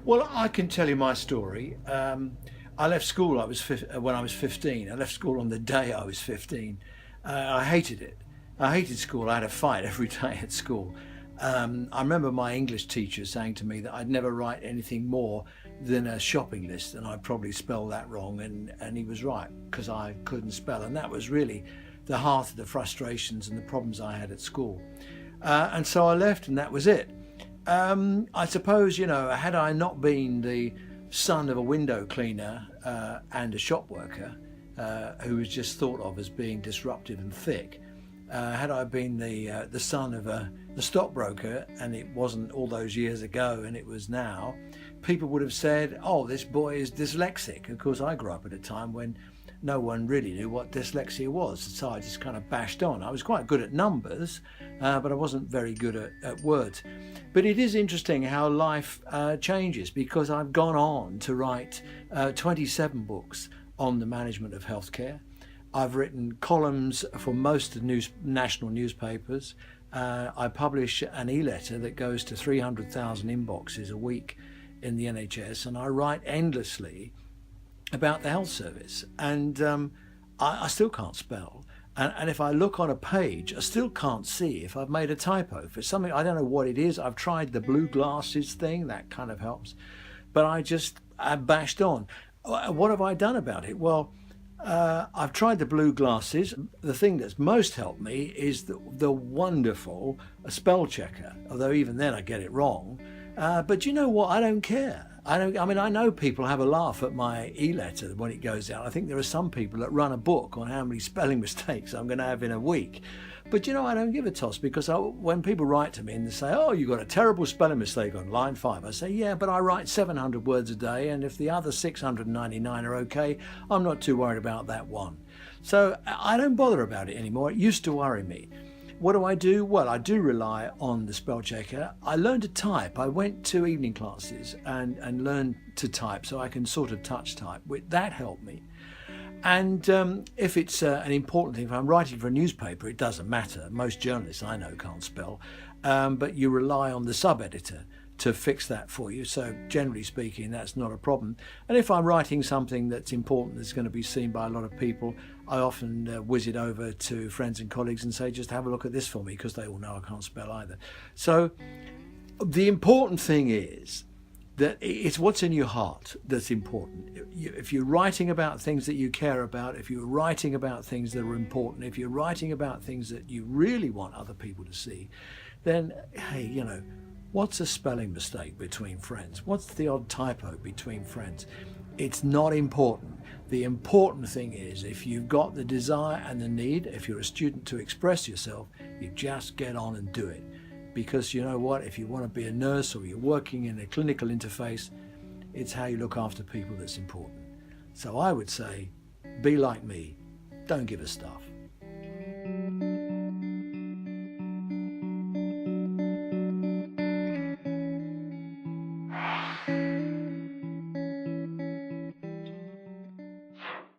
Well, I can tell you my story. I left school. When I was 15. I left school on the day I was 15. I hated it. I hated school. I had a fight every day at school. I remember my English teacher saying to me that I'd never write anything more than a shopping list, and I'd probably spell that wrong, and he was right, because I couldn't spell, and that was really the heart of the frustrations and the problems I had at school. And so I left, and that was it. I suppose, had I not been the son of a window cleaner and a shop worker who was just thought of as being disruptive and thick, had I been the son of the stockbroker, and it wasn't all those years ago and it was now, people would have said, oh, this boy is dyslexic. Of course, I grew up at a time when no one really knew what dyslexia was, so I just kind of bashed on. I was quite good at numbers, but I wasn't very good at words. But it is interesting how life changes, because I've gone on to write 27 books on the management of healthcare. I've written columns for most of the national newspapers. I publish an e-letter that goes to 300,000 inboxes a week in the NHS, and I write endlessly about the health service. And I still can't spell. And if I look on a page, I still can't see if I've made a typo. If it's something, I don't know what it is. I've tried the blue glasses thing, that kind of helps. But I bashed on. What have I done about it? Well, I've tried the blue glasses. The thing that's most helped me is the wonderful spell checker, although even then I get it wrong. But you know what? I don't care. I know people have a laugh at my e-letter when it goes out. I think there are some people that run a book on how many spelling mistakes I'm going to have in a week. But I don't give a toss, because when people write to me and they say, oh, you got a terrible spelling mistake on line 5, I say, yeah, but I write 700 words a day, and if the other 699 are okay, I'm not too worried about that one. So I don't bother about it anymore. It used to worry me. What do I do? Well, I do rely on the spell checker. I learned to type. I went to evening classes and learned to type, so I can sort of touch type. That helped me. And if it's an important thing, if I'm writing for a newspaper, it doesn't matter. Most journalists I know can't spell, but you rely on the sub-editor to fix that for you. So generally speaking, that's not a problem. And if I'm writing something that's important, that's going to be seen by a lot of people, I often whiz it over to friends and colleagues and say, just have a look at this for me, because they all know I can't spell either. So the important thing is that it's what's in your heart that's important. If you're writing about things that you care about, if you're writing about things that are important, if you're writing about things that you really want other people to see, then, hey, what's a spelling mistake between friends? What's the odd typo between friends? It's not important. The important thing is, if you've got the desire and the need, if you're a student, to express yourself, you just get on and do it. Because you know what, if you want to be a nurse or you're working in a clinical interface, it's how you look after people that's important. So I would say, be like me, don't give a stuff.